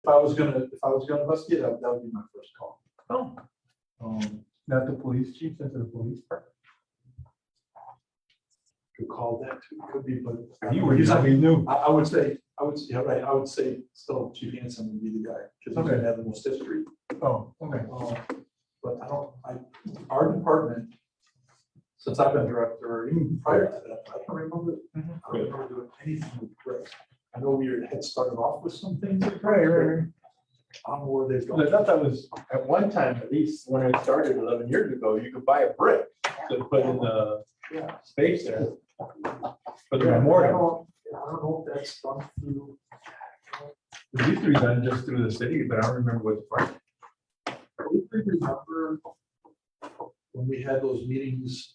I was gonna investigate, that would be my first call. Oh. Not the police chief, that's the police part. Could call that too, could be, but. You were, you knew. I would say, yeah, right, I would say still Chief Hanson would be the guy, because he's Okay. gonna have the most history. Oh, okay. But our department, since I've been director, or even prior to that, I don't remember, I don't remember doing anything with bricks. I know we had started off with some things. Right. I don't know where they've I gone. thought that was, at one time, at least, when I started 11 years ago, you could buy a brick to put in the Yeah. space there. For the Yeah, memorial. I don't know if that's done through. It used to be done just through the city, but I don't remember what the price. I remember when we had those meetings,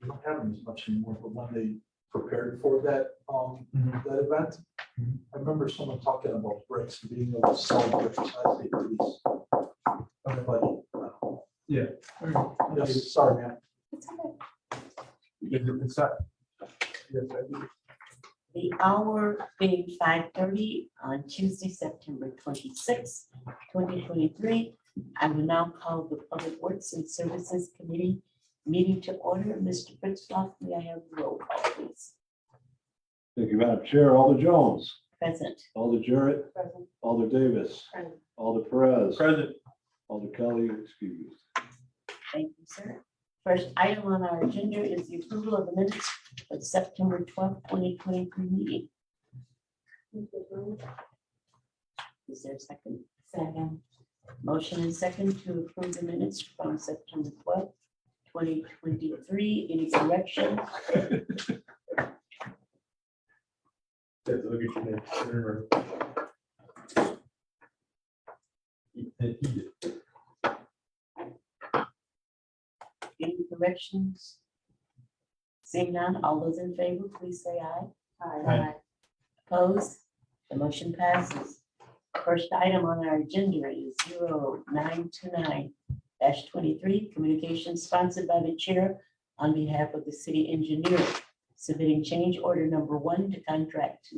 we don't have them as much anymore, but when they prepared for that, that event, I remember someone talking about bricks, and being able to sell bricks. I think these. But, Yeah. yes, sorry, man. It's not. Yes, I do. The hour being 5:30 on Tuesday, September 26, 2023. I will now call the Public Works and Services Committee meeting to order. Mr. Fritzloff, may I have the roll call, please? Thank you, Madam Chair. Alder Jones, Present. Alder Jarrett, Present. Alder Davis, Present. Alder Perez, President. Alder Kelly, excused. Thank you, sir. First item on our agenda is the approval of the minutes of September 12, 2023 meeting. Is there a second? Second. Motion and second to approve the minutes from September 12, 2023. Any corrections? Look at your name. Remember. He did. Any corrections? Seeing none, all those in favor, please say aye. Aye. Opposed? The motion passes. First item on our agenda is 0929-23, communication sponsored by the chair on behalf of the city engineer, submitting change order number 1 to contract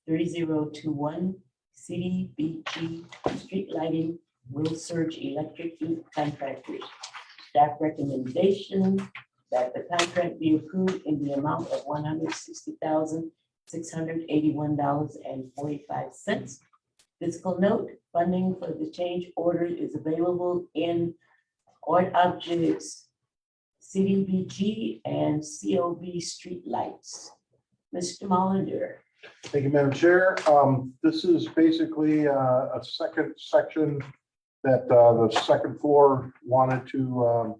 202-3021 CDBG street lighting will surge electric heat contractors. Staff recommendation that the contract be approved in the amount of $160,681.45. Fiscal note, funding for the change order is available in Art Objects, CDBG, and COB street lights. Mr. Molinder. Thank you, Madam Chair. This is basically a second section that the second floor wanted to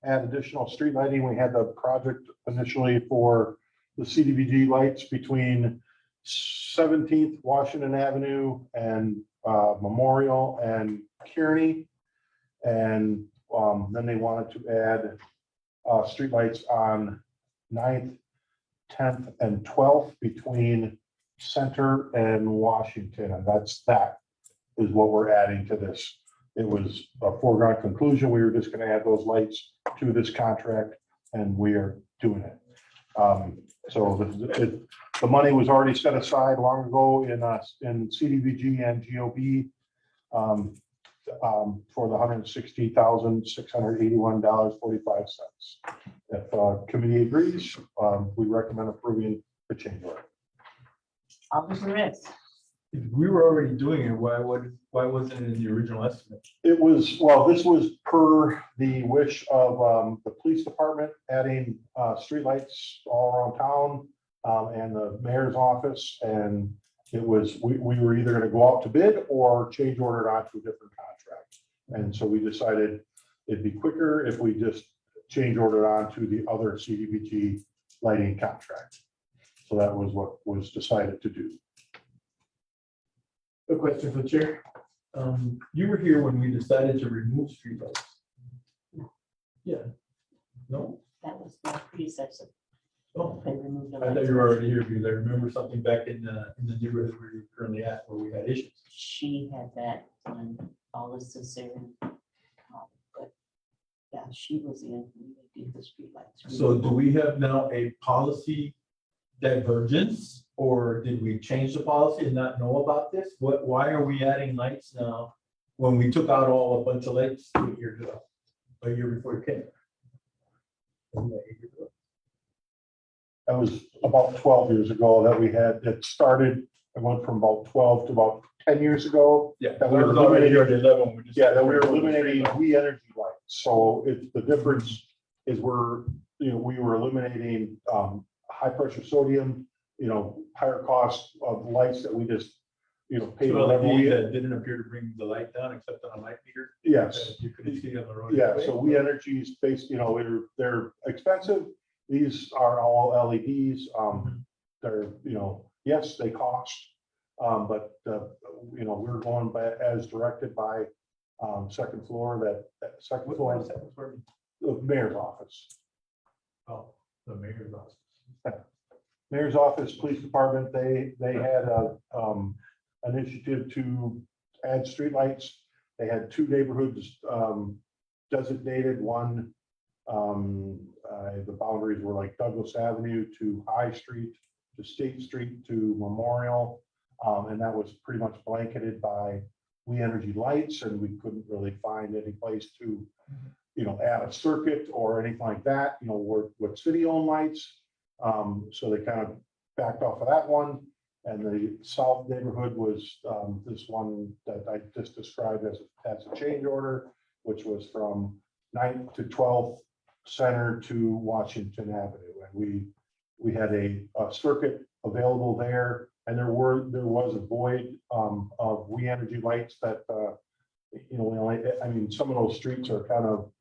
add additional street lighting. We had the project initially for the CDBG lights between 17th Washington Avenue and Memorial and Kearney. And then they wanted to add streetlights on 9th, 10th, and 12th between Center and Washington. And that is what we're adding to this. It was a foregone conclusion. We were just going to add those lights to this contract, and we are doing it. So the money was already set aside long ago in CDBG and GOB for the $160,681.45. If committee agrees, we recommend approving the change order. Alder Perez. If we were already doing it, why wasn't it in the original estimate? It was, well, this was per the wish of the police department adding streetlights all around town and the mayor's office. And it was, we were either going to go out to bid or change order it onto a different contract. And so we decided it'd be quicker if we just change order it on to the other CDBG lighting contract. So that was what was decided to do. A question for the chair. You were here when we decided to remove streetlights. Yeah. No? That was my predecessor. Oh, They removed the I thought lights. you were already here because I remember something back in the neighborhood where you're currently at where we had issues. She had that on all the Caesarean. But yeah, she was in, when they did the streetlights. So do we have now a policy divergence Or did we change the policy and not know about this? Why are we adding lights now when we took out a bunch of lights 2 years ago? A year before you came? Wasn't that 8 years ago? That was about 12 years ago that we had, it started, it went from about 12 to about 10 years ago. Yeah, That we were was already eliminating- already 11. Yeah, that we were eliminating We Energy lights. So it's, the difference is we were eliminating high pressure sodium, higher cost of lights that we just, pay whatever LED we. that didn't appear to bring the light down except on a light meter. Yes. that You couldn't see on the road. Yeah, anyway. so We Energy is based, they're expensive. These are all LEDs. They're, yes, they cost. But we're going by as directed by second floor, that second What floor, was that? Where- the mayor's office. Oh, the mayor's office. Mayor's office, police department, they had a initiative to add streetlights. They had 2 neighborhoods designated. One, the boundaries were like Douglas Avenue to High Street, to State Street, to Memorial. And that was pretty much blanketed by We Energy lights, and we couldn't really find any place to, add a circuit or anything like that, with city-owned lights. So they kind of backed off of that one. And the south neighborhood was this one that I just described as a change order, which was from 9th to 12th Center to Washington Avenue. And we had a circuit available there, and there was a void of We Energy lights that some of those streets are kind of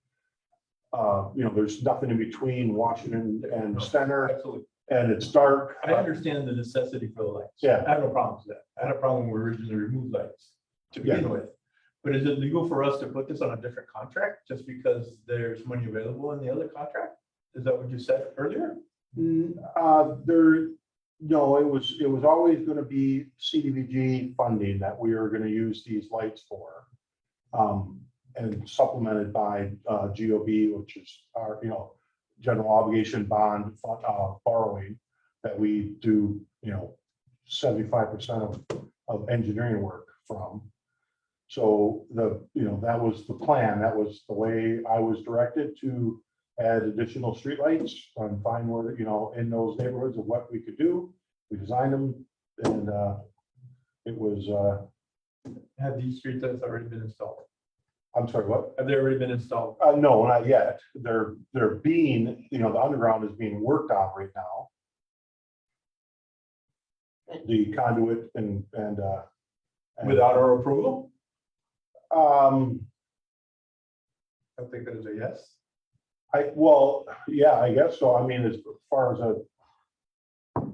there's nothing in between Washington and Center, Absolutely. and it's dark. I understand the necessity for the lights. Yeah. I have no problem with that. I had a problem when we originally removed lights to begin with. But is it legal for us to put this on a different contract just because there's money available in the other contract? Is that what you said earlier? No, it was always going to be CDBG funding that we were going to use these lights for. And supplemented by GOB, which is our, general obligation bond borrowing that we do, 75% of engineering work from. So that was the plan. That was the way I was directed to add additional streetlights and find where, in those neighborhoods of what we could do. We designed them, and it was, Have these streetlights already been installed? I'm sorry, what? Have they already been installed? No, not yet. They're being, the underground is being worked on right now. The conduit and Without our approval? I I think that is a yes. yeah, I guess so. I mean, as far as I have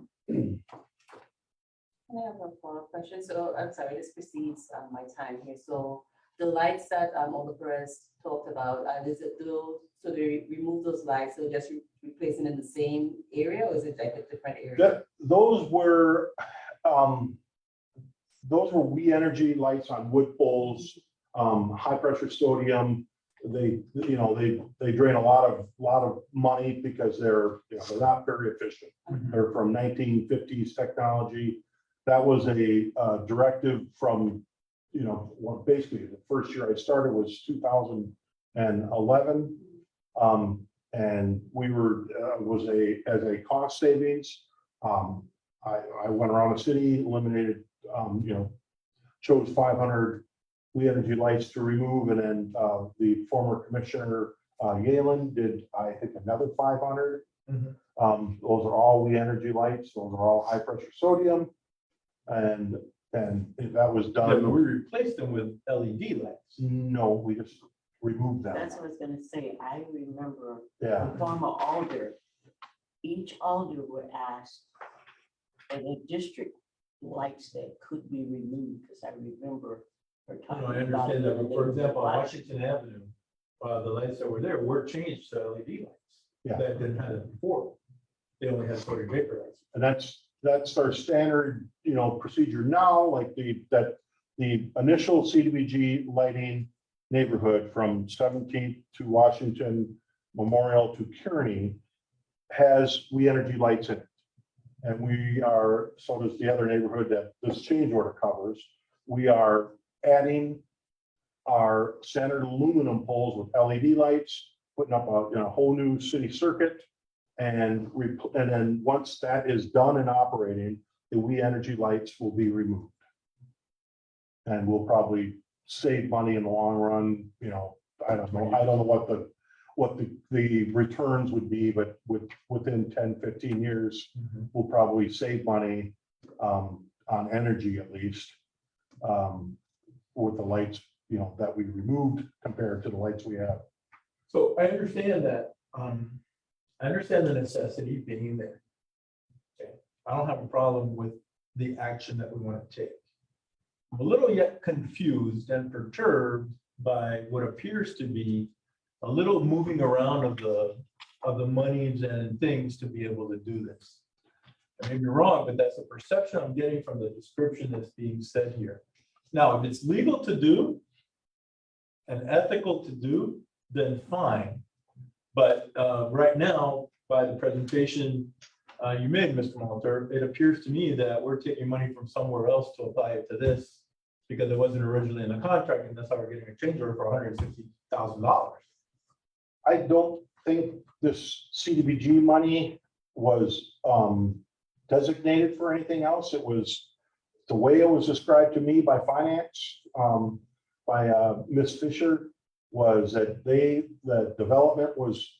a follow-up question. So I'm sorry, this precedes my time here. So the lights that Alder Perez talked about, is it those, so they remove those lights, so just replace them in the same area, or is it like a different area? those were We Energy lights on wood poles, high pressure sodium. They drain a lot of money because they're not very efficient. They're from 1950s technology. That was a directive from, basically the first year I started was 2011. And we were, as a cost savings, I went around the city, eliminated, chose 500 We Energy lights to remove. And then the former commissioner, Yalen, did, I think, another 500. Mhm. Those are all We Energy lights. Those are all high pressure sodium. And that was Yeah, done. but we replaced them with LED lights. No, we just removed them. That's what I was gonna say. I remember Yeah, the former alder, each alder were asked for the district lights that could be removed, because I remember her No, talking I about. understand that, but for example, on Why? Washington Avenue, the lights that were there were changed to LED lights. Yeah. That didn't have it before. They only had sodium vapor lights. and that's our standard, procedure now, like the initial CDBG lighting neighborhood from 17th to Washington Memorial to Kearney has We Energy lights in it. And we are, so does the other neighborhood that this change order covers. We are adding our standard aluminum poles with LED lights, putting up a whole new city circuit. And then once that is done and operating, the We Energy lights will be removed. And we'll probably save money in the long run, I don't know what the returns would be, but within 10, 15 years, we'll probably save money on energy at least, with the lights, that we removed compared to the lights we have. So I understand that, I understand the necessity being there. Okay, I don't have a problem with the action that we want to take. I'm a little yet confused and perturbed by what appears to be a little moving around of the monies and things to be able to do this. I may be wrong, but that's the perception I'm getting from the description that's being said here. Now, if it's legal to do and ethical to do, then fine. But right now, by the presentation you made, Mr. Molitor, it appears to me that we're taking money from somewhere else to apply it to this because it wasn't originally in the contract, and that's how we're getting a change order for $160,000. I don't think this CDBG money was designated for anything else. It was the way it was described to me by finance, by Ms. Fisher, was that the development was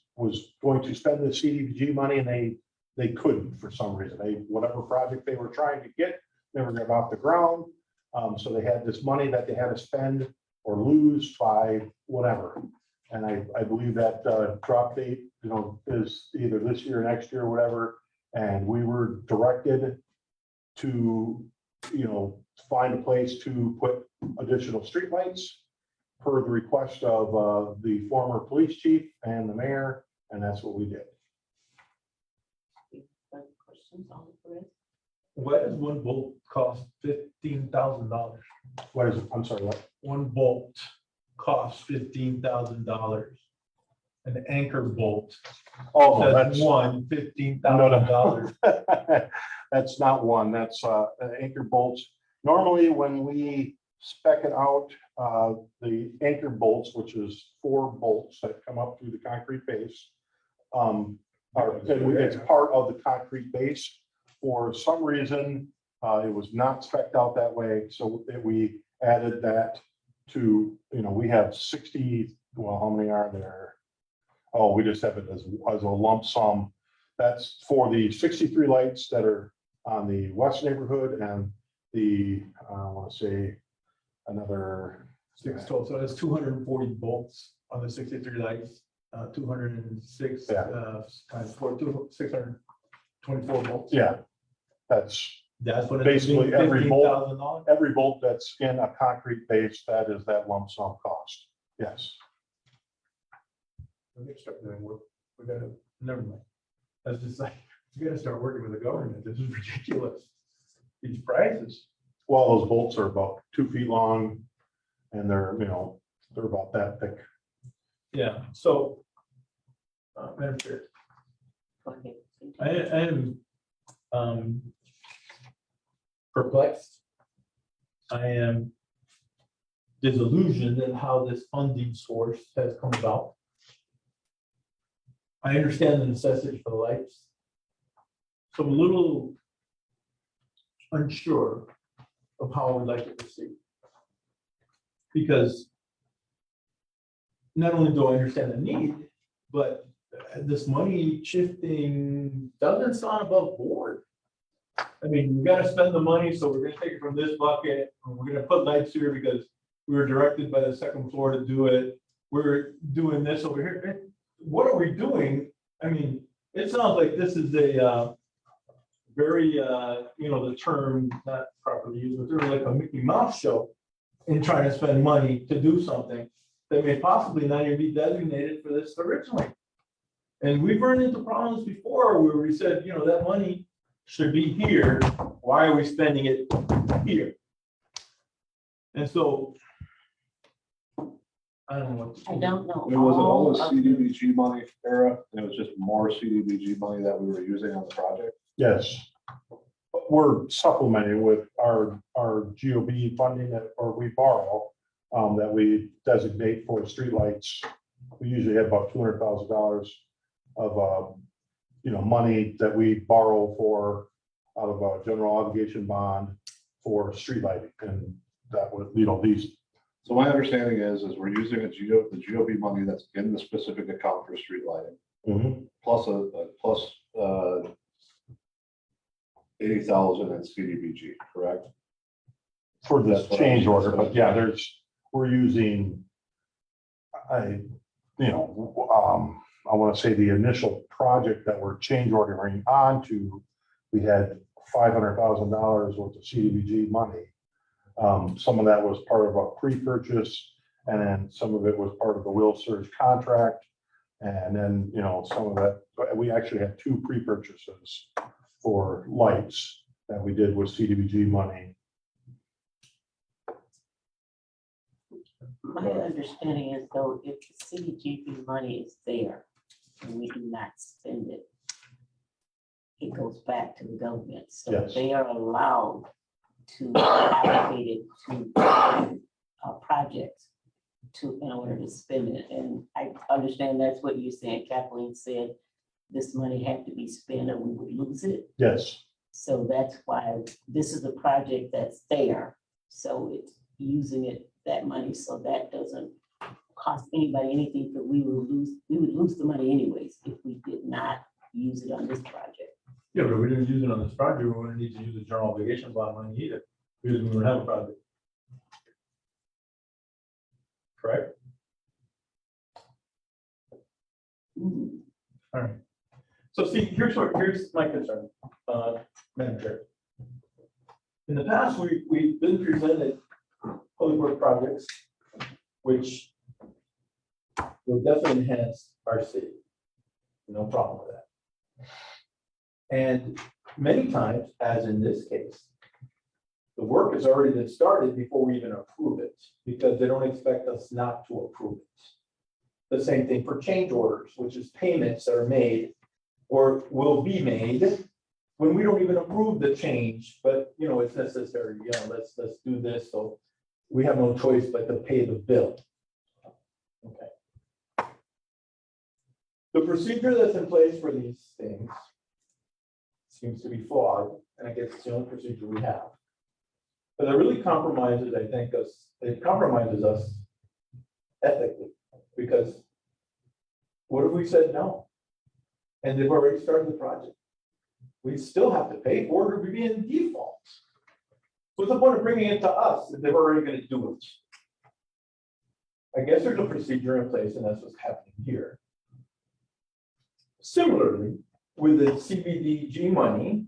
going to spend the CDBG money and they couldn't for some reason. Whatever project they were trying to get never got off the ground. So they had this money that they had to spend or lose by whatever. And I believe that drop date, is either this year or next year or whatever. And we were directed to, find a place to put additional streetlights per the request of the former police chief and the mayor, and that's what we did. Further questions on the Perez? Why does one bolt cost $15,000? What is it? I'm sorry, what? One bolt costs $15,000. An anchor bolt, Oh, no, that's that's one, $15,000. That's not one, that's anchor bolts. Normally, when we spec it out, the anchor bolts, which is 4 bolts that come up through the concrete base, it's part of the concrete base. For some reason, it was not spec'd out that way, so we added that to, we have 60, well, how many are there? Oh, we just have it as a lump sum. That's for the 63 lights that are on the west neighborhood and the, I want to say, another 6 total, so that's 240 bolts on the 63 lights, 206 times 4, 624 bolts. Yeah, that's That's what it's basically every bolt. $15,000. Every bolt that's in a concrete base, that is that lump sum cost. Yes. Let me start doing work. We gotta, never mind. That's just like, we gotta start working with the government. This is ridiculous. These prices. Well, those bolts are about 2 feet long and they're about that thick. Yeah, so. Madam Chair, Go ahead. I am perplexed. I am disillusioned at how this funding source has come about. I understand the necessity for the lights. So I'm a little unsure of how I would like it to proceed. Because not only do I understand the need, but this money shifting doesn't sound above board. I mean, we gotta spend the money, so we're gonna take it from this bucket, and we're gonna put lights here because we were directed by the second floor to do it. We're doing this over here. What are we doing? I mean, it sounds like this is a very, the term not properly used, but they're like a Mickey Mouse show in trying to spend money to do something that may possibly not even be designated for this originally. And we've run into problems before where we said, that money should be here. Why are we spending it here? And so, I don't know what to I do. don't know. It wasn't all the of the- CDBG money era, it was just more CDBG money that we were using on the project. Yes, we're supplementing with our GOB funding that, or we borrow, that we designate for streetlights. We usually have about $200,000 of, money that we borrow for out of a general obligation bond for street lighting. And that would, these, So my understanding is we're using the GOB money that's in the specific account for street lighting, plus plus 80,000 in CDBG, correct? for this That's what change I was- order, but yeah, we're using, I want to say the initial project that we're change ordering onto, we had $500,000 worth of CDBG money. Some of that was part of a pre-purchase, and then some of it was part of the Will Surge contract. And then, some of that, we actually had 2 pre-purchases for lights that we did with CDBG money. My understanding is though, if the CDGB money is there and we do not spend it, it goes back to the government. So Yes. they are allowed to allocate it to projects in order to spend it. And I understand that's what you're saying. Kathleen said this money had to be spent or we would lose it. Yes, So that's why this is a project that's there. So it's using that money, so that doesn't cost anybody anything, but we would lose the money anyways if we did not use it on this project. Yeah, but we didn't use it on this project, we wouldn't need to use the general obligation bond money either, because we don't have a project. Correct? Mhm. All right. So see, here's my concern, Madam Chair. In the past, we've been presented public work projects, which will definitely enhance our city. No problem with that. And many times, as in this case, the work has already been started before we even approve it, because they don't expect us not to approve it. The same thing for change orders, which is payments that are made or will be made when we don't even approve the change, but it's necessary, let's do this, so we have no choice but to pay the bill. Okay. The procedure that's in place for these things seems to be flawed, and I guess it's the only procedure we have. But it really compromises, I think, it compromises us ethically, because what if we said no? And they've already started the project. We still have to pay for it, or we'd be in default. What's the point of bringing it to us if they're already going to do it? I guess there's a procedure in place, and that's what's happening here. Similarly, with the CBDG money,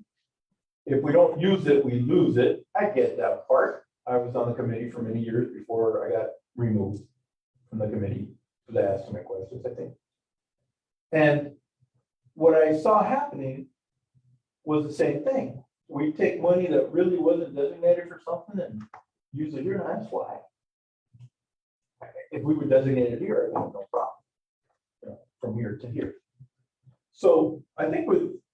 if we don't use it, we lose it. I get that part. I was on the committee for many years before I got removed from the committee for the ask my questions, I think. And what I saw happening was the same thing. We take money that really wasn't designated for something and use it here, and that's why. If we would designate it here, I would have no problem, from here to here. So I think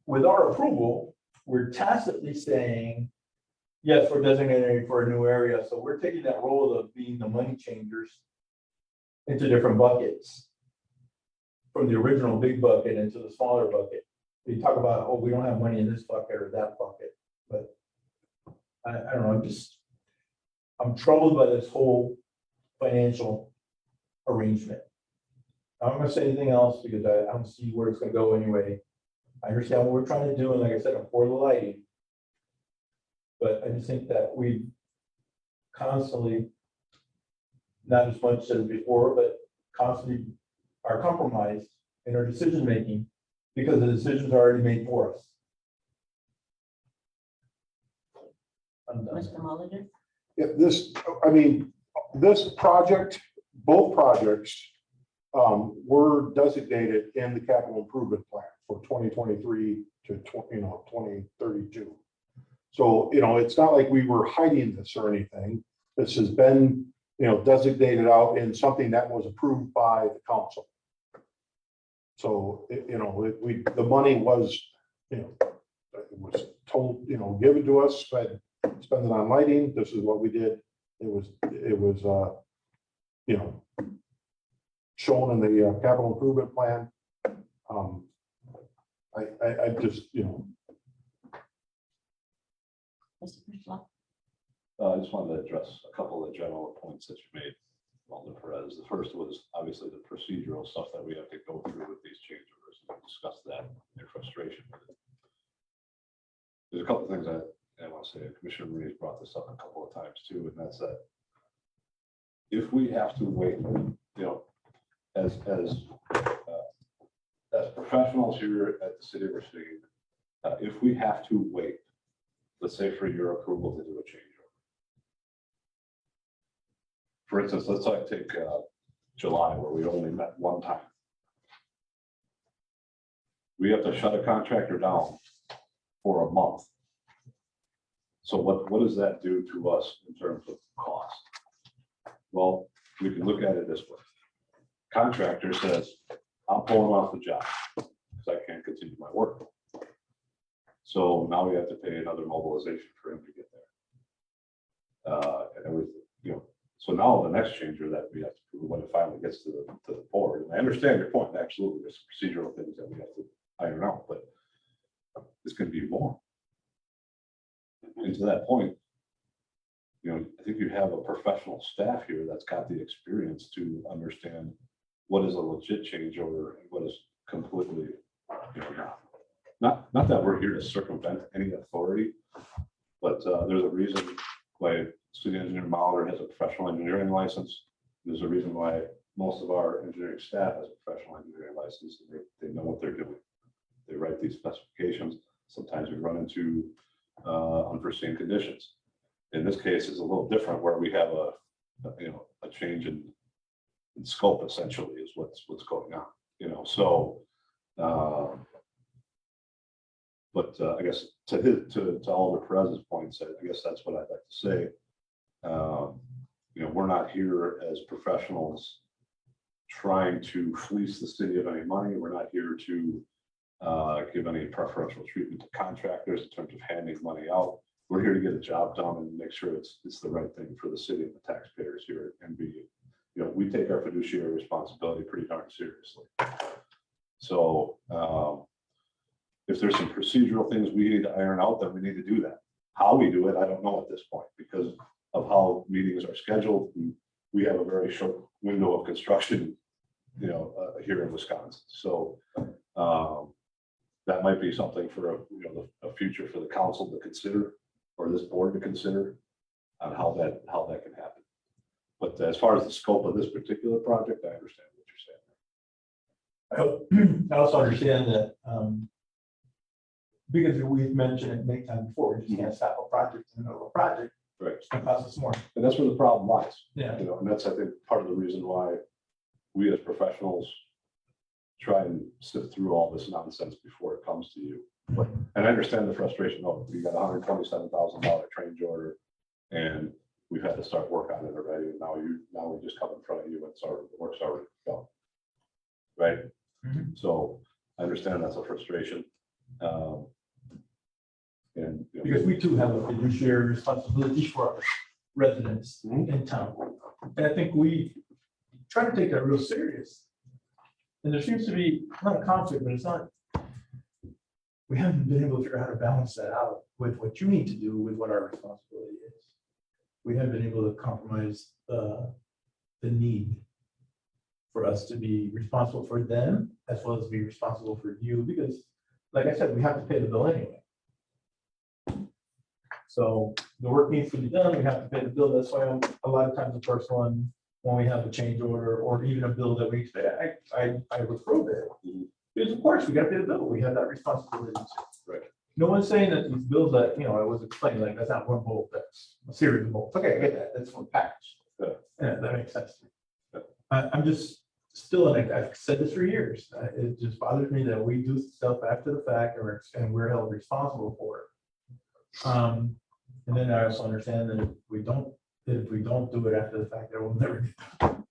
with our approval, we're tacitly saying, yes, we're designating for a new area. So we're taking that role of being the money changers into different buckets, from the original big bucket into the smaller bucket. They talk about, oh, we don't have money in this bucket or that bucket, but I don't know, I'm troubled by this whole financial arrangement. I'm not gonna say anything else because I don't see where it's gonna go anyway. I understand what we're trying to do, and like I said, I'm for the lighting. But I just think that we constantly, not as much as before, but constantly are compromised in our decision-making because the decisions are already made for us. I'm done. Mr. Mulligan? yeah, this project, both projects, were designated in the capital improvement plan for 2023 to 2032. So, it's not like we were hiding this or anything. This has been, designated out in something that was approved by the council. So, the money was, it was told, given to us, spend it on lighting. This is what we did. It was shown in the capital improvement plan. I just, Mr. Priscilla? I just wanted to address a couple of the general points that you made, Alder Perez. The first was obviously the procedural stuff that we have to go through with these change orders. We discussed that, their frustration with it. There's a couple of things that I want to say. Commissioner Marie's brought this up a couple of times too, and that's that if we have to wait, as professionals here at the city of Racine, if we have to wait, let's say for your approval to do a change order. For instance, let's take July where we only met one time. We have to shut a contractor down for a month. So what does that do to us in terms of cost? Well, we can look at it this way. Contractor says, I'm pulling off the job because I can't continue my work. So now we have to pay another mobilization for him to get there. And everything, so now the next changer that we have to do when it finally gets to the board, and I understand your point, absolutely, there's procedural things that we have to iron out, but it's going to be more. And to that point, I think you have a professional staff here that's got the experience to understand what is a legit change order and what is completely, not that we're here to circumvent any authority, but there's a reason why City Engineer Mauler has a professional engineering license. There's a reason why most of our engineering staff has a professional engineering license. They know what they're doing. They write these specifications. Sometimes we run into unforeseen conditions. In this case, it's a little different where we have a change in scope essentially is what's going on, so but I guess to Alder Perez's points, I guess that's what I'd like to say. We're not here as professionals trying to fleece the city of any money. We're not here to give any preferential treatment to contractors in terms of handing money out. We're here to get a job done and make sure it's the right thing for the city and the taxpayers here at NBU. We take our fiduciary responsibility pretty darn seriously. So if there's some procedural things we need to iron out, then we need to do that. How we do it, I don't know at this point because of how meetings are scheduled. We have a very short window of construction, here in Wisconsin. So that might be something for a future for the council to consider, or this board to consider, on how that can happen. But as far as the scope of this particular project, I understand what you're saying. I also understand that, because we've mentioned it many times before, we just can't stop a project in the middle of a project. Right. It's gonna cost us more. And that's where the problem lies. Yeah. And that's, I think, part of the reason why we as professionals try and sift through all this nonsense before it comes to you. And I understand the frustration. Oh, you got $127,000 change order and we've had to start work on it already. And now we just come in front of you and the work's already done. Right? Mhm. So I understand that's a frustration. Because we too have a fiduciary responsibility for our residents in town. And I think we try to take that real serious. And there seems to be not a conflict, but it's not. We haven't been able to figure out how to balance that out with what you need to do with what our responsibility is. We haven't been able to compromise the need for us to be responsible for them as well as be responsible for you, because like I said, we have to pay the bill anyway. So the work needs to be done, we have to pay the bill. That's why a lot of times the first one, when we have a change order or even a bill that we expect, I approve it. Because of course, we gotta pay the bill, we have that responsibility. Right. No one's saying that these bills that, I was explaining, like, that's not one bolt, that's a series of bolts. Okay, I get that, that's one package. Yeah. Yeah, that makes sense. Yeah. I'm just still, and I've said this for years, it just bothers me that we do stuff after the fact and we're held responsible for it. And then I also understand that if we don't do it after the fact, that will never get done.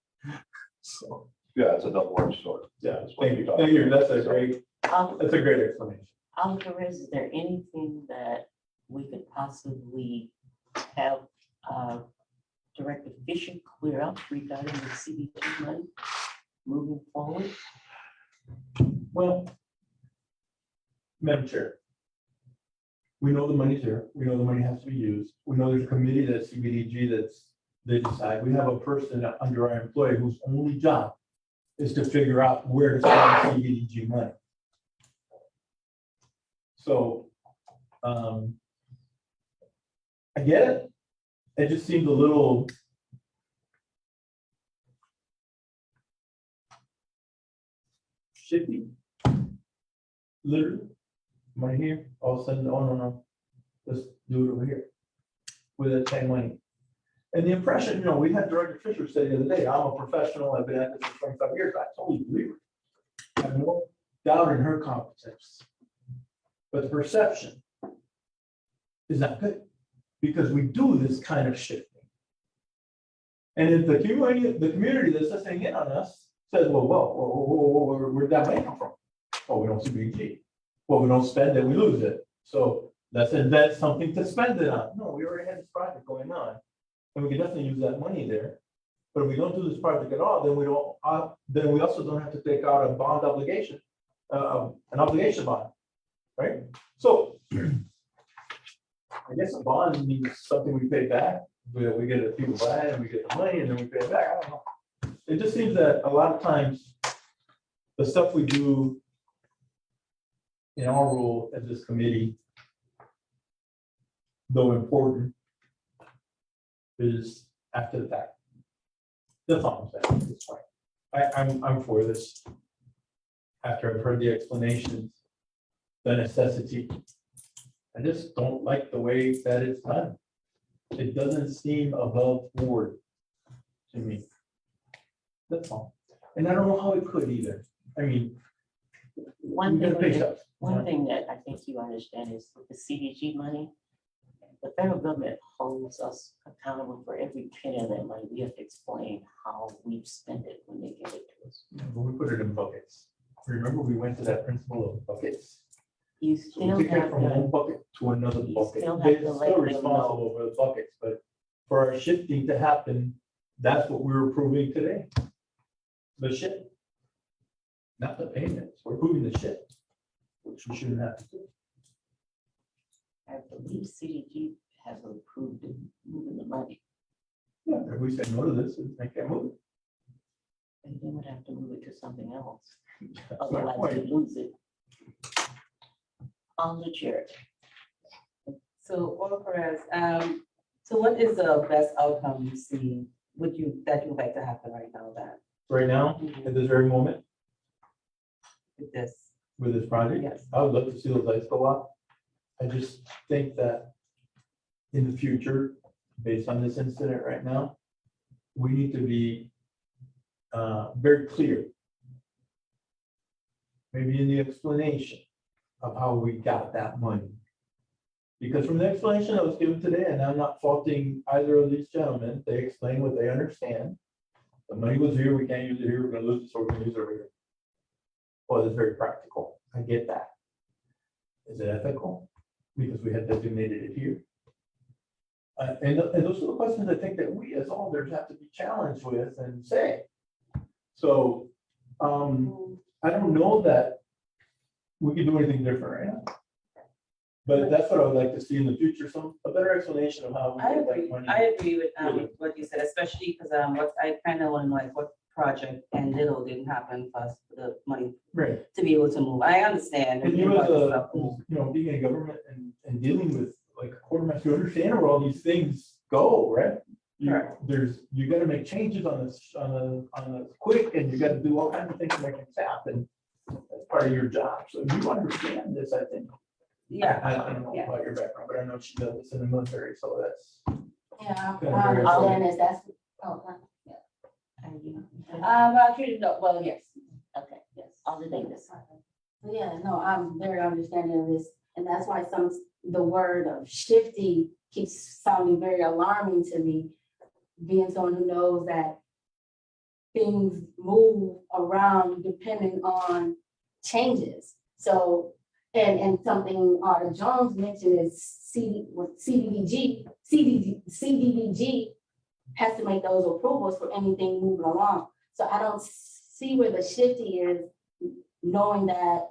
So, Yeah, it's a double-edged sword. yeah, That's what thank you, you're thank you, talking that's a about. great explanation. Oliver, is there anything that we could possibly have Director Fisher clear up regarding the CDBG money moving forward? Well, Madam Chair, we know the money's there. We know the money has to be used. We know there's a committee that's CBDG they decide. We have a person under our employee whose only job is to figure out where to spend CBDG money. So, I get it. It just seems a little shifty. Literally, money here, all of a sudden, oh, no, let's do it over here with that same money. And the impression, we had Director Fisher say the other day, I'm a professional, I've been at this for 25 years, I totally believe her. I have no doubt in her competence. But the perception is not good, because we do this kind of shifting. And if the community that's listening in on us says, whoa, where'd that money come from? Oh, we don't see BG. Well, we don't spend it, we lose it. So let's invent something to spend it on. No, we already had this project going on. And we can definitely use that money there. But if we don't do this project at all, then we don't, then we also don't have to take out a bond obligation, an obligation bond, right? So I guess a bond means something we pay back. We get it, people buy it, and we get the money, and then we pay it back. I don't know. It just seems that a lot of times the stuff we do in our role as this committee, though important, is after the fact. That's all I'm saying at this point. I'm for this. After I've heard the explanations, the necessity, I just don't like the way that it's done. It doesn't seem above board to me. That's all. And I don't know how it could either. I mean, One we gotta pay thing, stuff. one thing that I think you understand is with the CDG money, the federal government holds us accountable for every penny of that money. We have to explain how we've spent it when they give it to us. But we put it in buckets. Remember, we went to that principle of buckets. You So still we take it have from to, one bucket to another You bucket. still have They're to let still them responsible for the buckets, but for our shifting to happen, that's what we're approving today. The shift. Not the payments, we're approving the shift, which we shouldn't have to do. I believe CDG has approved it, moving the money. Yeah, if we say no to this, they can't move it. And they would have to move it to something else. That's my Otherwise point. we lose it. On the chair. So, Oro Perez, so what is the best outcome you see, that you'd like to happen right now then? Right now, at this very moment, With this? with this project, Yes. I would love to see those lights go up. I just think that in the future, based on this incident right now, we need to be very clear. Maybe in the explanation of how we got that money. Because from the explanation that was given today, and I'm not faulting either of these gentlemen, they explain what they understand. The money was here, we can't use it here, we're gonna lose it, so we're gonna use it over here. Well, it's very practical, I get that. Is it ethical? Because we had designated it here. And those are the questions I think that we as alders have to be challenged with and say. So, I don't know that we can do anything different right now. But that's what I would like to see in the future, a better explanation of how we I get that agree, money. I agree with what you said, especially because what I kind of want to know, like, what project and little didn't happen for us, for the money Right. to be able to move. I understand. And you everything as about this a, stuff. being in government and dealing with like a quartermaster, you understand where all these things go, right? Correct. You gotta make changes on the quick, and you gotta do all kinds of things to make things happen. That's part of your job, so you understand this, I think. Yeah. I don't know Yeah. about your background, but I know she does this in the military, so that's. Yeah, Yeah, very all important. in is that's, oh, Are you? Actually, no, well, yes, Okay, yes. all the Davis. yeah, no, I'm very understanding of this. And that's why the word of shifting keeps sounding very alarming to me. Being someone who knows that things move around depending on changes. So And something Arthur Jones mentioned is CDBG has to make those approvals for anything moving along. So I don't see where the shifty is, knowing that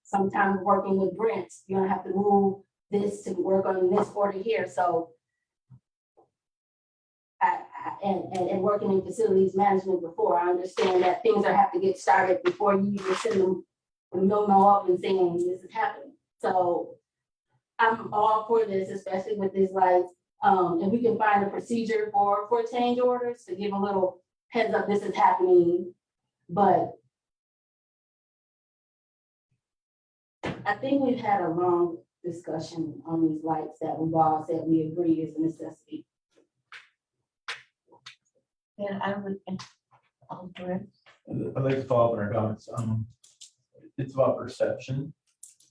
sometimes working with grants, you're gonna have to move this to work on this order here, so. And working in facilities management before, I understand that things are have to get started before you even send them a memo up and saying this is happening. So I'm all for this, especially with these lights. And we can find a procedure for change orders to give a little heads up, this is happening. But I think we've had a long discussion on these lights that we've all said we agree is a necessity. Then I would, Alder, I'd like to follow up on our comments. It's about perception.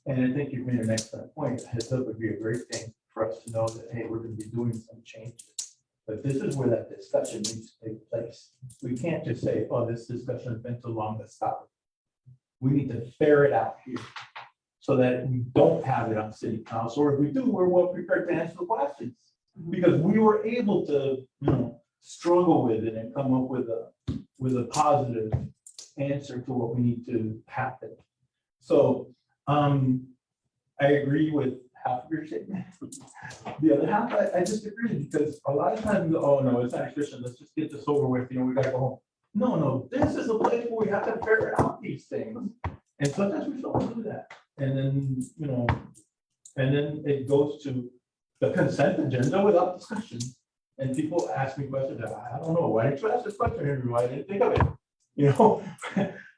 And I think you've made an excellent point. Heads up would be a great thing for us to know that, hey, we're going to be doing some changes. But this is where that discussion needs to take place. We can't just say, oh, this discussion has been too long, let's stop. We need to ferret out here so that we don't have it on city council, or if we do, we're well prepared to answer the questions. Because we were able to, struggle with it and come up with a positive answer to what we need to happen. So I agree with half of your statement. The other half, I disagree, because a lot of times, we go, oh no, it's not efficient, let's just get this over with, we gotta go home. No, this is a place where we have to figure out these things. And sometimes we don't do that. And then, and then it goes to the consent agenda without discussion. And people ask me questions, I don't know, why didn't you ask this question, Henry? Why didn't you think of it?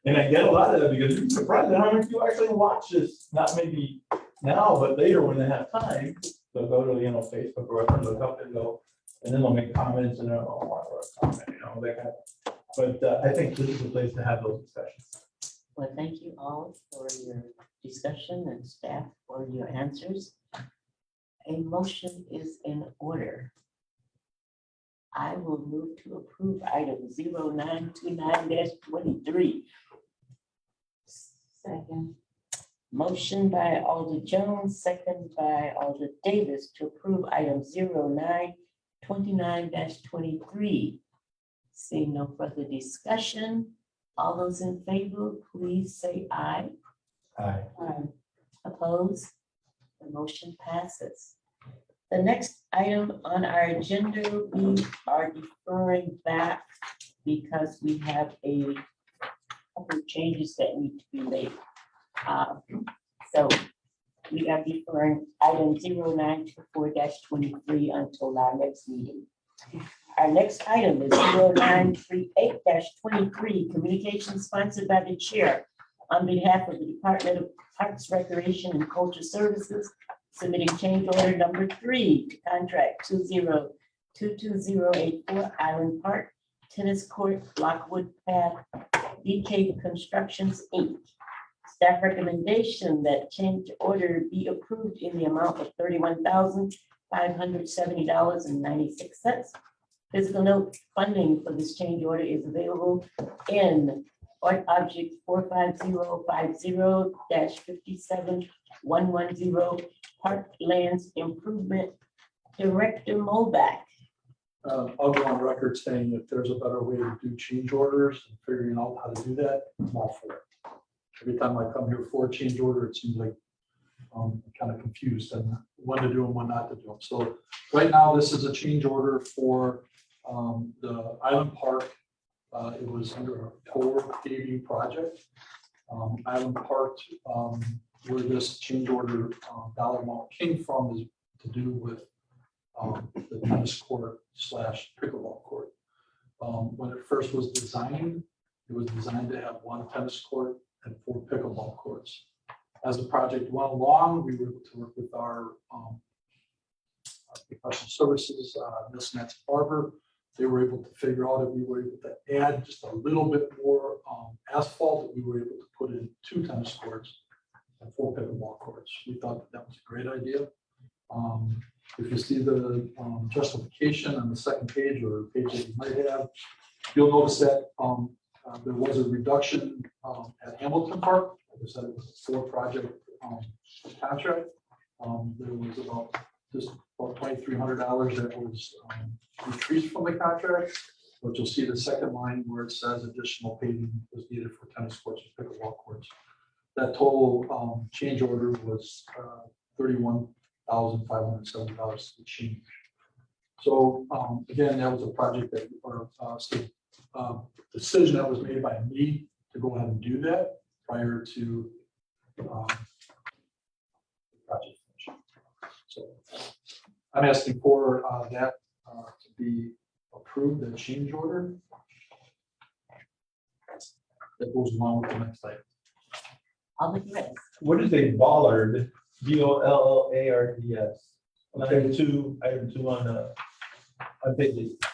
And I get a lot of that because you're surprised at how many people actually watch this, not maybe now, but later when they have time, they'll go to, Facebook or whatever, look up and go, and then they'll make comments and they'll, or comment, that kind of. But I think this is the place to have those discussions. well, thank you all for your discussion and staff for your answers. A motion is in order. I will move to approve item 0929-23. Second. Motion by Alder Jones, second by Alder Davis to approve item 0929-23. Seeing no further discussion, all those in favor, please say aye. Aye. Opposed? The motion passes. The next item on our agenda, we are deferring back because we have a couple of changes that need to be made. So we are deferring item 0924-23 until our next meeting. Our next item is 0938-23, communication sponsored by the chair on behalf of the Department of Parks, Recreation, and Culture Services, submitting change order number 3 to contract 20222084 Island Park Tennis Court Lockwood Path DK Constructions Inc. Staff recommendation that change order be approved in the amount of $31,570.96. Physical note funding for this change order is available in object 45050-57110 Parklands Improvement Director Molback. I'll go on record saying if there's a better way to do change orders and figuring out how to do that, I'm all for it. Every time I come here for a change order, it seems like I'm kind of confused on when to do them, when not to do them. So right now, this is a change order for the Island Park. It was under a core paving project. Island Park, where this change order dollar amount came from is to do with the tennis court / pickleball court. When it first was designed, it was designed to have 1 tennis court and 4 pickleball courts. As the project went along, we were able to work with our professional services, Miss Nancy Barber. They were able to figure out if we were able to add just a little bit more asphalt, that we were able to put in 2 tennis courts and 4 pickleball courts. We thought that was a great idea. If you see the justification on the second page or page that you might have, you'll notice that there was a reduction at Hamilton Park like I said, it was a 4-project contract. There was just about $2,300 that was decreased from the contract. But you'll see the second line where it says additional paving was needed for tennis courts and pickleball courts. That total change order was $31,570 to change. So again, that was a project that, or decision that was made by me to go ahead and do that prior to project finish. So I'm asking for that to be approved, the change order. That goes along with the next item. Alderman What is a bollard? BOLLARDS. Item two on page 8.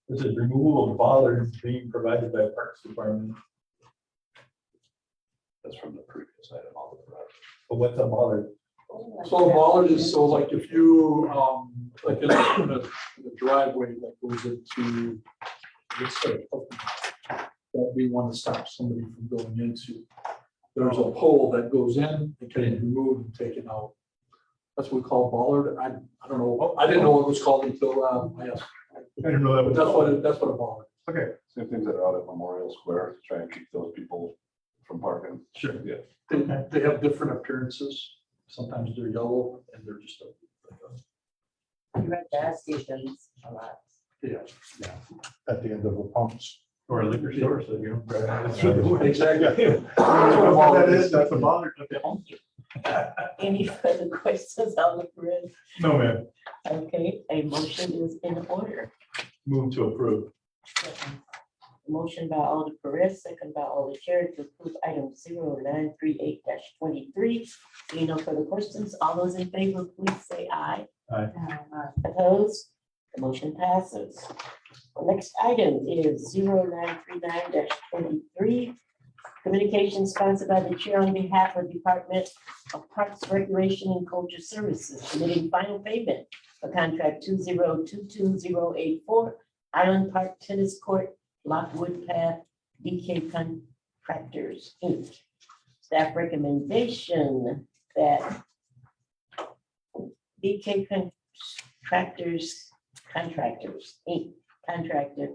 This is removal of bollards being provided by Parks Department. That's from the previous item on the project. But what's a bollard? So a bollard is, so like if you, like in the driveway that goes into, let's say, that we want to stop somebody from going into. There's a pole that goes in, it can be removed and taken out. That's what we call a bollard. I don't know, I didn't know what it was called until, I asked. I didn't know that But was. that's what a bollard. Okay, Same things that are out at Memorial Square to try and keep those people from parking. sure. Yeah. They have different appearances. Sometimes they're yellow and they're just, You're at gas stations a lot. yeah. At the end of the pumps. Or a liquor store, so you don't. Exactly. That's what a bollard is, that's a bollard. any further questions on the grid? No, ma'am. Okay, a motion is in order. Move to approve. Motion by Alder Perez, second by Alder Sherrill to approve item 0938-23. Any no further questions? All those in favor, please say aye. Aye. Opposed? The motion passes. The next item is 0939-23. Communication sponsored by the chair on behalf of Department of Parks, Recreation, and Culture Services, submitting final payment for contract 2022084, Island Park Tennis Court, Lockwood Path, DK Contractors, Inc. Staff recommendation that DK Contractors, Inc. contracted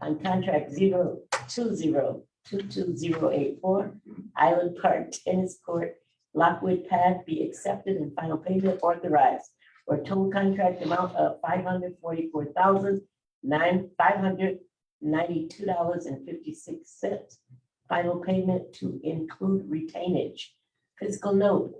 on contract 020228084, Island Park Tennis Court, Lockwood Path be accepted and final payment authorized for a total contract amount of $544,592.56. Final payment to include retainage. Fiscal note.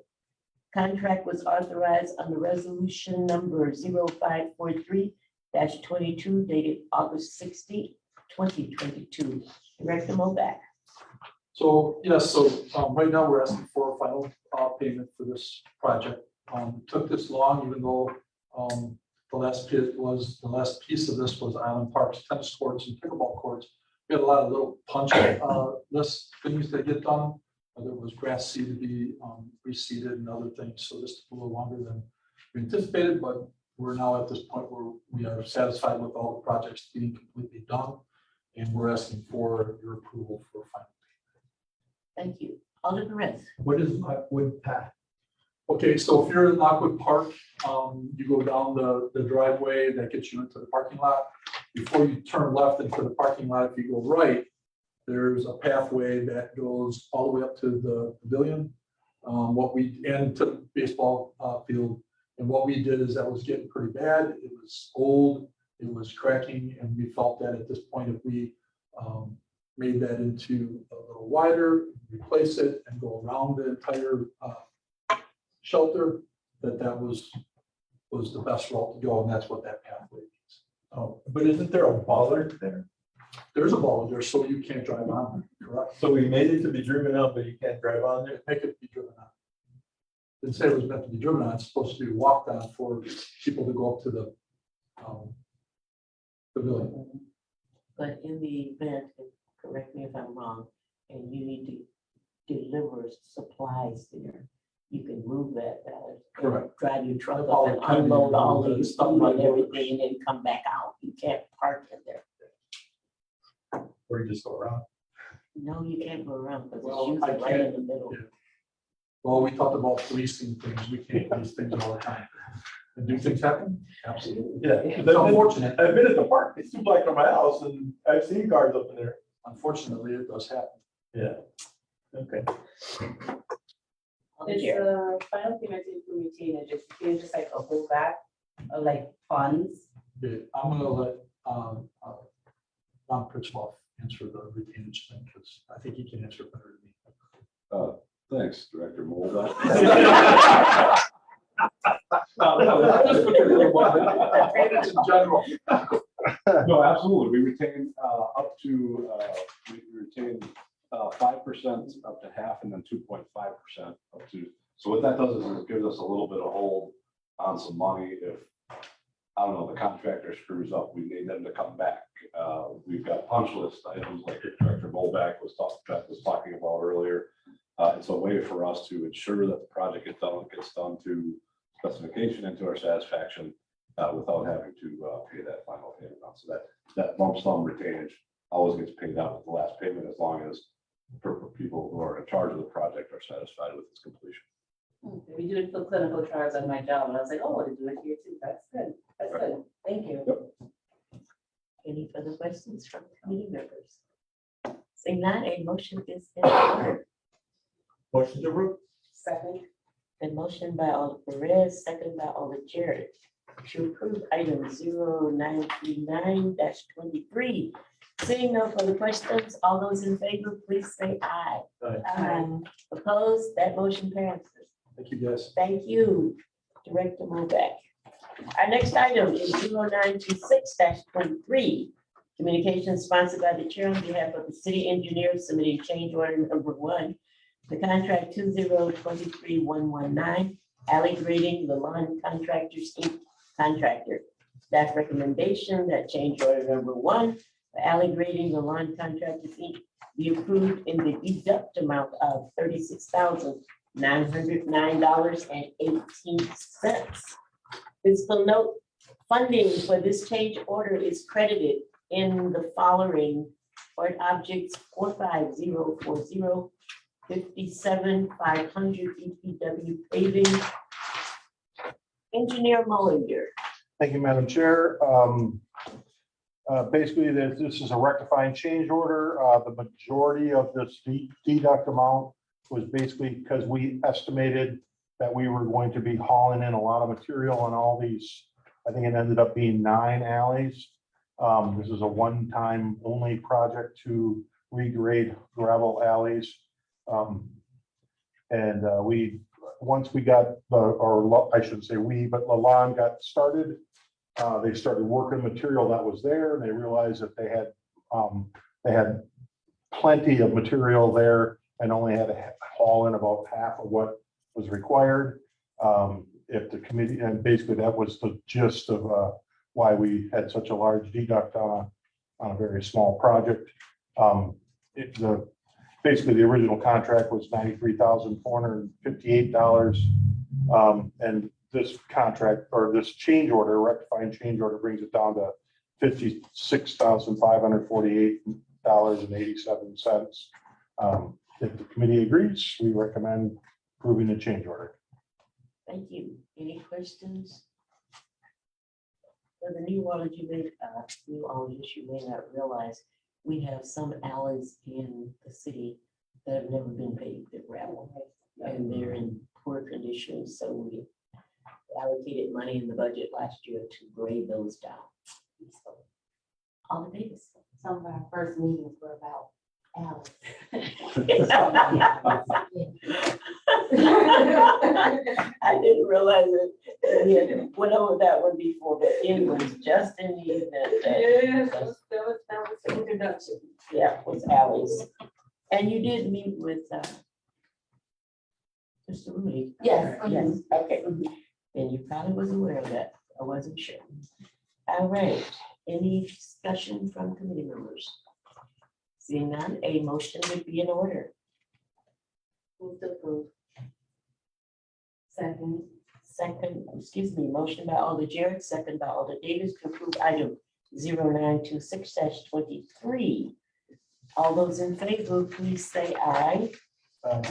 Contract was authorized under resolution number 0543-22 dated August 16, 2022. Director Moback. So, yes, so right now we're asking for a final payment for this project. Took this long, even though the last piece of this was Island Park's tennis courts and pickleball courts. We had a lot of little punch list things that get done, whether it was grass seed to be reseeded and other things. So this took a little longer than we anticipated, but we're now at this point where we are satisfied with all the projects being completely done. And we're asking for your approval for final. Thank you. Alder Perez. What is Lockwood Path? Okay, so if you're in Lockwood Park, you go down the driveway that gets you into the parking lot. Before you turn left into the parking lot, if you go right, there's a pathway that goes all the way up to the pavilion. And to the baseball field. And what we did is that was getting pretty bad. It was old, it was cracking, and we felt that at this point, if we made that into a little wider, replace it and go around the entire shelter, that was the best route to go, and that's what that pathway is. Oh, but isn't there a bollard there? There's a ball there, so you can't drive on, correct? So we made it to be driven on, but you can't drive on there? Make it be driven on. Didn't say it was meant to be driven on, it's supposed to be walked on for people to go up to the pavilion. But in the event, correct me if I'm wrong, and you need to deliver supplies there, you can move that. Correct. Drive your truck The up and power can be unload all moved, the it's stuff not and like everything, and then come back out. You can't park in there. Or you just go around? No, you can't go around because Well, it's I usually right in can't. the middle. Yeah. Well, we talked about policing things. We can't police things all the time. And do things happen? Absolutely. Yeah. It's unfortunate. I've been at the park, it's 2 blocks from my house and I've seen cars up in there. Unfortunately, it does happen. Yeah. Okay. It's the final payment to routine, and just like a holdback of like funds. Okay, I'm gonna let, Ron Pritzloff answer the retainage thing, because I think he can answer it better than me. Thanks, Director Molda. Retainage in general. No, absolutely. We retain up to, we retain 5% up to half and then 2.5% up to. So what that does is it gives us a little bit of hold on some money if, I don't know, the contractor screws up, we need them to come back. We've got punch list items like Director Molback was talking about earlier. It's a way for us to ensure that the project gets done to specification and to our satisfaction without having to pay that final payment out. So that lump sum retainage always gets paid out with the last payment as long as people who are in charge of the project are satisfied with its completion. We do it for clinical trials on my job, and I was like, oh, they do it here too. That's good. That's good. Thank you. Any further questions from committee members? Seeing none, a motion is in order. Motion to approve. Second. The motion by Alder Perez, second by Alder Jarrett, to approve item 0939-23. Seeing no further questions, all those in favor, please say aye. Aye. Opposed, that motion passes. Thank you, guys. Thank you, Director Molback. Our next item is 0926-23. Communication sponsored by the chair on behalf of the city engineer submitting change order number 1. The contract 2023119, alley grading, the lawn contractors, Inc. contractor. Staff recommendation that change order number 1, the alley grading, the lawn contractors, Inc. be approved in the deduct amount of $36,909.18. Fiscal note, funding for this change order is credited in the following for objects 45040, 57,500 DPW paving. Engineer Mullinger. Thank you, Madam Chair. Basically, this is a rectifying change order. The majority of this deduct amount was basically because we estimated that we were going to be hauling in a lot of material on all these. I think it ended up being 9 alleys. This is a one-time only project to regrade gravel alleys. Once we got I shouldn't say we, but Lalonde got started, they started working material that was there, and they realized that they had plenty of material there and only had to haul in about half of what was required. If the committee, and basically that was the gist of why we had such a large deduct on a very small project. Basically, the original contract was $93,458. And this contract, or this change order, rectifying change order, brings it down to $56,548.87. If the committee agrees, we recommend approving the change order. Thank you. Any questions? For the new owners, you may not realize, we have some alleys in the city that have never been paved with gravel, and they're in poor condition, so we allocated money in the budget last year to grade those down. So, Alder Davis. Some of our first meetings were about Alice. I didn't realize it. We had went over that one before, but it was just in the event that. Yes, that was the introduction. Yeah, was Alice. And you did meet with Mr. Rudy? Yes. Yes, okay. And you probably was aware of that. I wasn't sure. All right, any discussion from committee members? Seeing none, a motion would be in order. Move to approve. Second. Motion by Alder Jarrett, second by Alder Davis to approve item 0926-23. All those in favor, please say aye. Uh,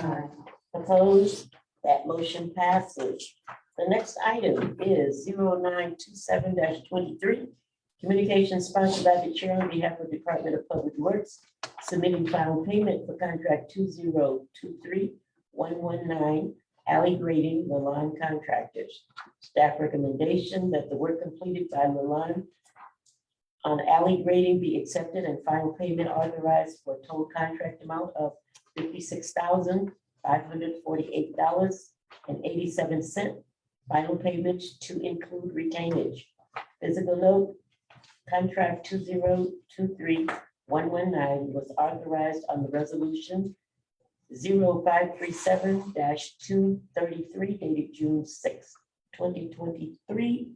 Opposed? That motion passes. The next item is 0927-23. Communication sponsored by the chair on behalf of Department of Public Works, submitting final payment for contract 2023119, alley grading Milan contractors. Staff recommendation that the work completed by Milan on alley grading be accepted and final payment authorized for a total contract amount of $56,548.87. Final payments to include retainage. Physical note, contract 2023119 was authorized on the resolution 0537-233 dated June 6, 2023.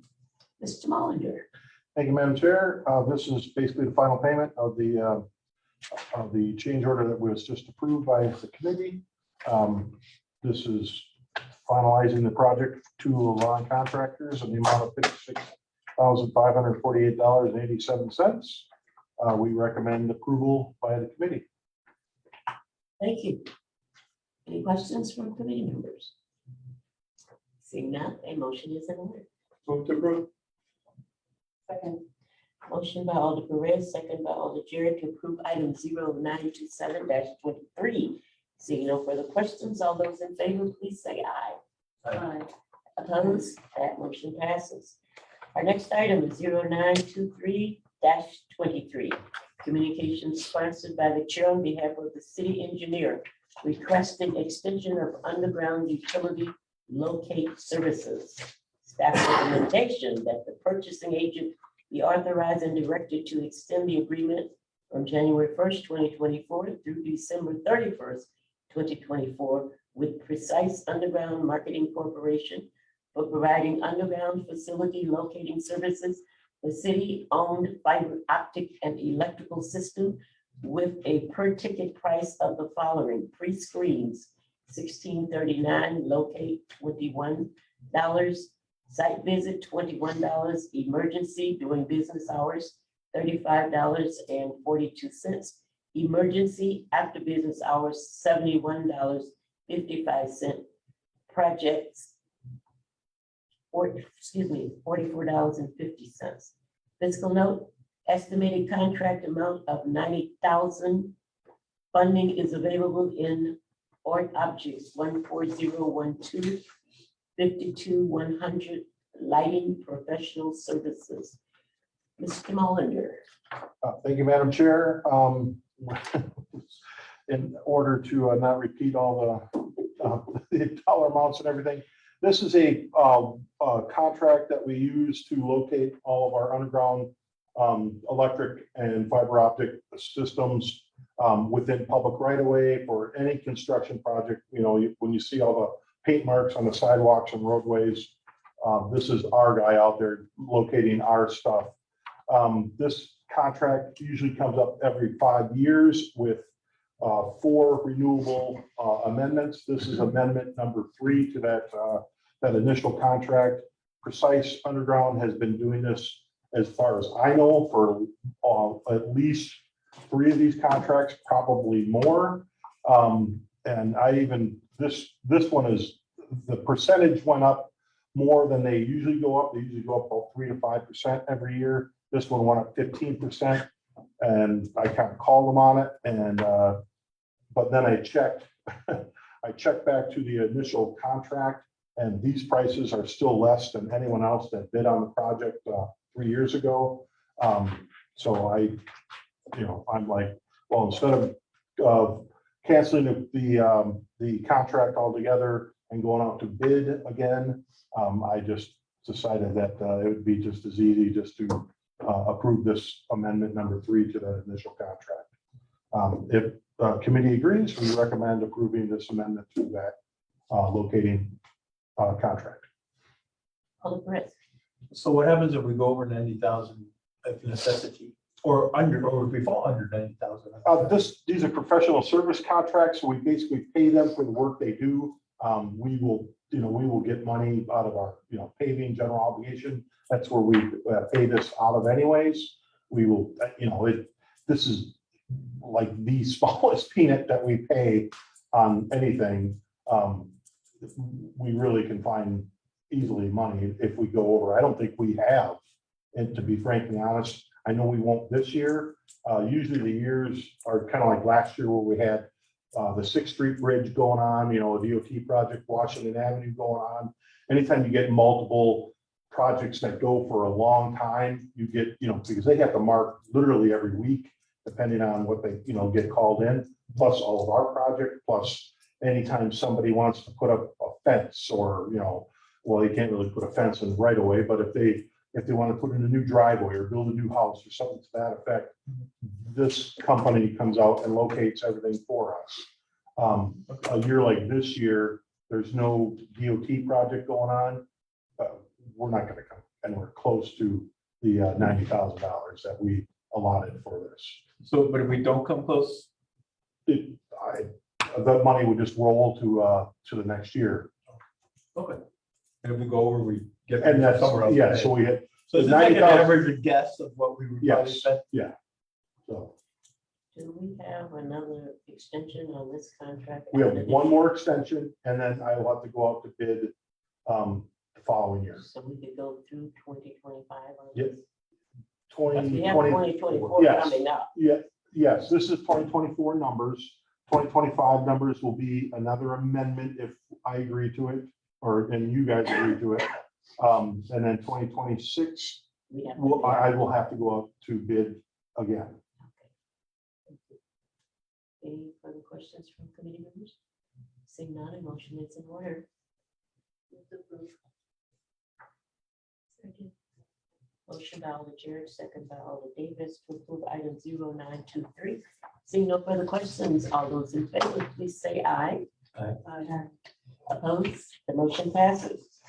Mr. Mollinger. Thank you, Madam Chair. This is basically the final payment of the change order that was just approved by the committee. This is finalizing the project to Milan contractors in the amount of $56,548.87. We recommend approval by the committee. Thank you. Any questions from committee members? Seeing none, a motion is in order. Move to approve. Second. Motion by Alder Perez, second by Alder Jarrett to approve item 0927-23. Seeing no further questions, all those in favor, please say aye. Aye. Opposed? That motion passes. Our next item is 0923-23. Communications sponsored by the chair on behalf of the city engineer requesting extension of underground utility locate services. Staff recommendation that the purchasing agent be authorized and directed to extend the agreement from January 1st, 2024 through December 31st, 2024 with Precise Underground Marketing Corporation for providing underground facility locating services for city-owned fiber optic and electrical system with a per ticket price of the following: pre-screens, $16.39, locate $21, site visit $21, emergency during business hours $35.42, emergency after business hours $71.55, projects $44.50. Fiscal note, estimated contract amount of $90,000. Funding is available in Ort Objects 14012 52-100 lighting professional services. Mr. Mollinger. Thank you, Madam Chair. In order to not repeat all the dollar amounts and everything, this is a contract that we use to locate all of our underground electric and fiber optic systems within public right of way for any construction project. You know, when you see all the paint marks on the sidewalks and roadways, this is our guy out there locating our stuff. This contract usually comes up every 5 years with 4 renewable amendments. This is amendment number 3 to that initial contract. Precise Underground has been doing this, as far as I know, for at least 3 of these contracts, probably more. And this one is, the percentage went up more than they usually go up. They usually go up about 3 to 5% every year. This one went up 15%, and I kind of called them on it. And but then I checked back to the initial contract, and these prices are still less than anyone else that bid on the project 3 years ago. So I'm like, well, instead of canceling the contract altogether and going out to bid again, I just decided that it would be just as easy just to approve this amendment number 3 to that initial contract. If committee agrees, we recommend approving this amendment to that locating contract. Alder Perez. So what happens if we go over 90,000 of necessity or if we fall under 90,000? These are professional service contracts, so we basically pay them for the work they do. We will get money out of our, paving general obligation. That's where we pay this out of anyways. We will, this is like the smallest peanut that we pay on anything, we really can find easily money if we go over. I don't think we have. And to be frankly honest, I know we won't this year. Usually the years are kind of like last year where we had the 6th Street Bridge going on, a DOT project, Washington Avenue going on. Anytime you get multiple projects that go for a long time, you get, because they have to mark literally every week, depending on what they, get called in, plus all of our project, plus anytime somebody wants to put up a fence or, well, they can't really put a fence in right away, but if they want to put in a new driveway or build a new house or something to that effect, this company comes out and locates everything for us. A year like this year, there's no DOT project going on. We're not going to come anywhere close to the $90,000 that we allotted for this. So, but if we don't come close, The money would just roll to the next year. okay. And if we go over, we get. And that's, somewhere else. yeah, so we had, So it's like an 90,000 average guess of what we would probably yes, spend. yeah. So Do we have another extension on this contract? we have one more extension and then I will have to go out to bid the following year. So we could go through 2025 on Yep. this? Because we have 2020, 2024 Yes. coming up. yes, this is 2024 numbers. 2025 numbers will be another amendment if I agree to it, and you guys agree to it. And then 2026, We have to well, do I will have to go out to bid again. Any further questions from committee members? Seeing none, a motion is in order. Move to approve. Second. Motion by Alder Jarrett, second by Alder Davis to approve item 0923. Seeing no further questions, all those in favor, please say aye. Aye. Aye. Opposed, the motion passes.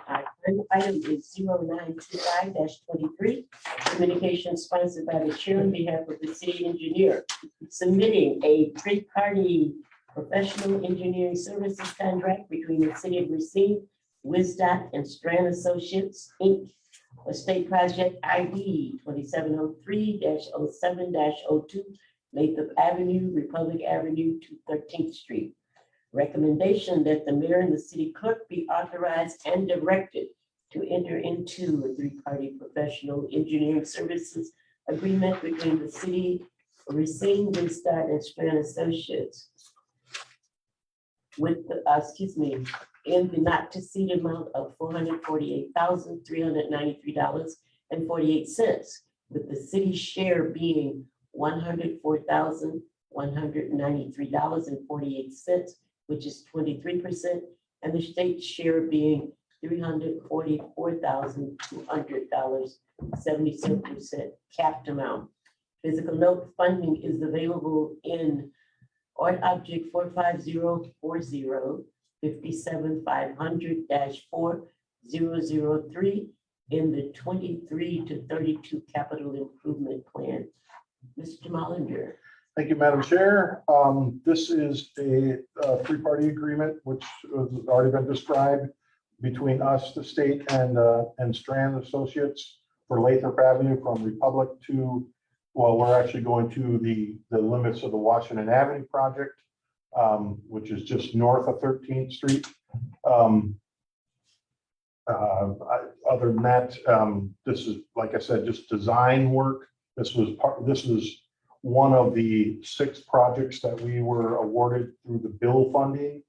Item is 0925-23, communication sponsored by the chair on behalf of the city engineer, submitting a three-party professional engineering services contract between the city of Racine, WisDOT, and Strand Associates, Inc., for state project ID 2703-07-02, Lathrop Avenue, Republic Avenue to 13th Street. Recommendation that the mayor and the city clerk be authorized and directed to enter into a three-party professional engineering services agreement between the city of Racine, WisDOT, and Strand Associates with, in the not to exceed amount of $448,393.48, with the city's share being $104,193.48, which is 23%, and the state share being $344,200, 77% capped amount. Physical note funding is available in Art Object 45040 57-500-4003 in the 23 to 32 capital improvement plan. Mr. Mollinger. Thank you, Madam Chair. This is a three-party agreement, which has already been described between us, the state, and Strand Associates for Lathrop Avenue from Republic to, well, we're actually going to the limits of the Washington Avenue project, which is just north of 13th Street. Other than that, this is, like I said, just design work. This was one of the 6 projects that we were awarded through the bill funding.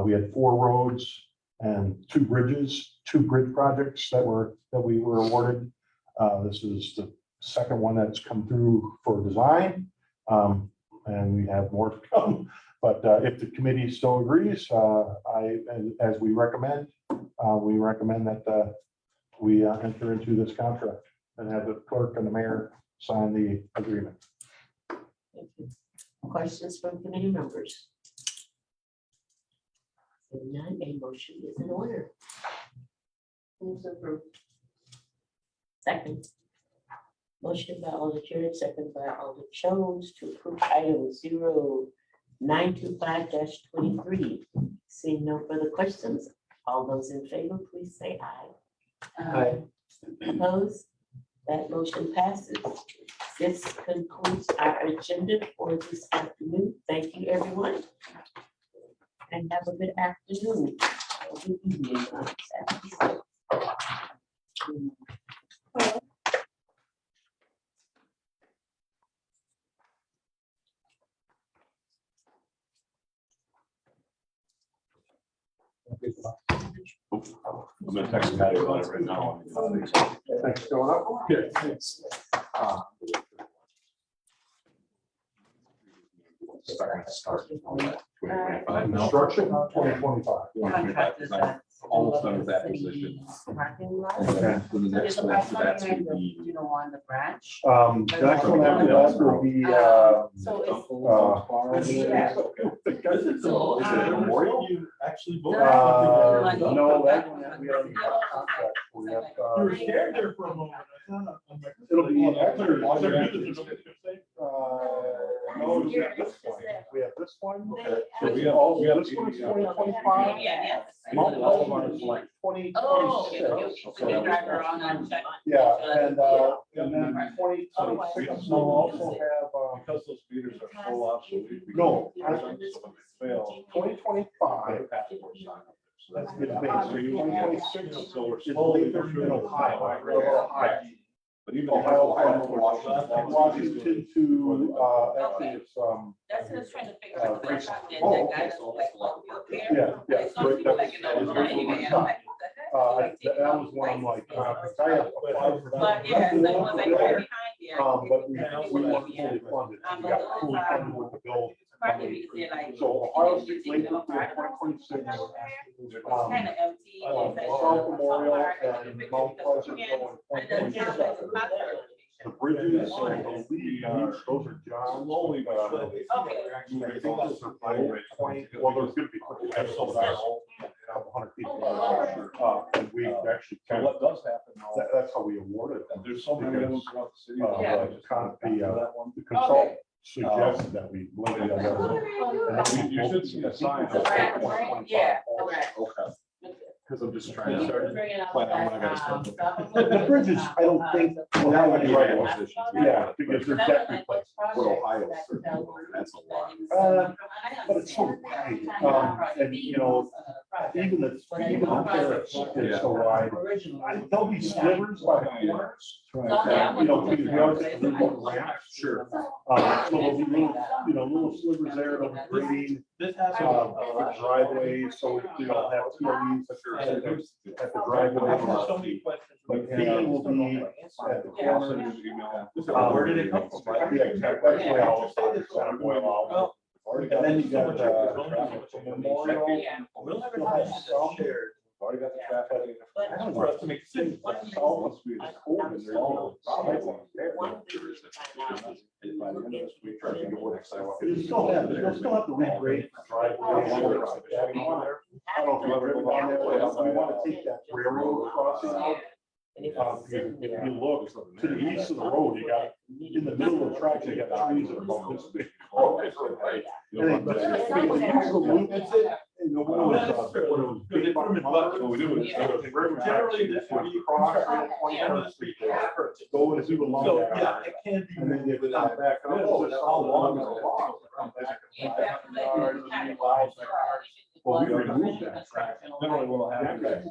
We had 4 roads and 2 bridges, 2 bridge projects that we were awarded. This is the second one that's come through for design, and we have more to come. But if the committee still agrees, as we recommend that we enter into this contract and have the clerk and the mayor sign the agreement. Thank you. Questions from committee members? Seeing none, a motion is in order. Move to approve. Second. Motion by Alder Jarrett, second by Alder Jones to approve item 0925-23. Seeing no further questions, all those in favor, please say aye. Aye. Opposed? That motion passes. This concludes concludes our agenda for this afternoon. Thank you, everyone. And have a good afternoon. or good evening on this afternoon. I'm gonna text Patty about it right now. Thanks for going up. Yeah, thanks. Start. Construction, 2025. Contractors that. Almost done with that position. Parking lot. Okay. So the next one after that's gonna be. You know, on the branch. The next one after that will be, So it's. Yeah. This is So, a memorial you actually voted. No, that one, we already have a contract for yet. You were scared there for a moment. I thought, I'm like, It'll be actually. No, we have this one. We have this one. So we have This one's 2025. Yeah. Mount Pleasant is like Oh, okay, 2026. okay. So they drive around and check. Yeah, and then 2026, we'll also have, Because those meters are so obsolete. we No, can't use them, so when they fail, 2025. passport sign up there. So that's It's good. basically 2026 So we're is slowly later but surely in Ohio, migrating. right? Ohio. But even. Washington to, actually, it's, That's what I was trying to figure out. Great. That guy that's like, well, you're up here. yeah, yeah. It's not people like, you know, anyway, I'm like, what the heck? Like, taking That out was one I'm like, lights and I stuff. have applied for that. But yeah, so it was like right behind there. But we weren't fully funded. We got fully funded with the bill. Probably because they're like. So Ohio State taking Lake them apart. 2026. It's kind of empty. It's like, South Memorial apart, and you Mount pick it up Pleasant again, going and then it's not like 2027. it's not there. The bridges, I believe, those are John's. Slowly but surely. Okay. I think those are probably 20, well, there's gonna be 20, that's so fast. 100 people. And we actually So kind of, what does happen now, that's how we awarded them. there's so many of them throughout the city. Yeah. That one. The consultant suggested that we limit it. And then You should see a sign. Yeah, correct. Okay. Because I'm just trying Can you to. bring it up Plan out like, when I gotta start looking. The bridges, I don't think, will have any right of way. Yeah, because they're debt replacement. What Ohio, that's a lot. But it's so wide, and you know, even the terrace is so wide. There'll be slivers by the corners, you know, because we always have to look around. Sure. So there'll be little, you know, little slivers there, they'll be grading, This has. driveways, so you'll have TVs at the driveway. So many questions. But feeding will be at the corners. Where did it come from? Yeah, exactly, that's the way I always thought it's kind of boil out. And then you got, Memorial. We'll never You'll have have some shared. Already got the traffic. I don't For know. us to make decisions. South must be the court, there's all sidewalks there. One thing to find out. By the end of this week, trying to figure what sidewalk. You still have to regrade the driveway. I don't know if you ever go down there, but we want to take that railroad crossing out. And if Because it's sitting if there, you look to the east of the road, you got, in the middle of the tracks, you got trees that are about this big. And then the loop, and the one was, when it was Big Buck Mountain. What we do is. Generally, this would be Cross, Generally speaking, go and do along So, that. yeah, it can be. And then they would come back up, oh, it's how long is it long? Come back and well, we removed that track. Generally, what'll happen is.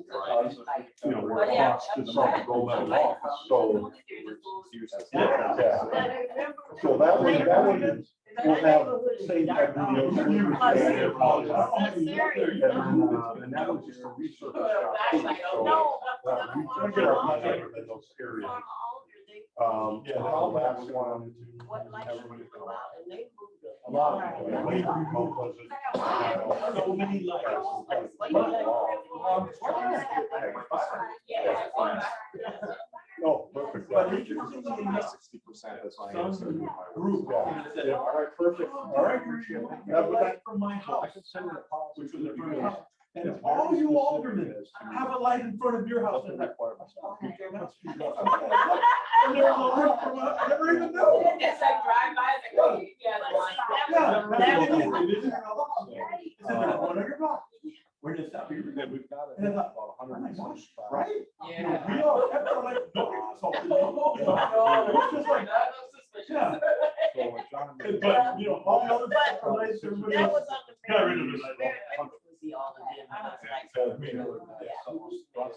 You know, where it costs to some go metal office, so, yeah. So that one is, we'll have same type of deal. And that was just a research shop. So, we get our money in those areas. Yeah, the last one. what lights should we go out and they moved it. A lot of people, we removed So many lights. No, perfect. But if you're thinking of 60%, that's my some answer. group, Yeah, all right, perfect. All right, appreciate it. Have a good night. from my I house, can send you a policy. which was a front house. And if all you aldermen have a light in front of your house, and like, I never even knew. It's like drive by, it's like, oh, yeah, Yeah. that's like. It isn't a lot. It's in the corner of your block. Where does that be? Yeah, we've got it. And I thought, About oh my gosh, 175. right? Yeah. We all kept our like, nobody was talking. It was just like, yeah. don't know. But that was on the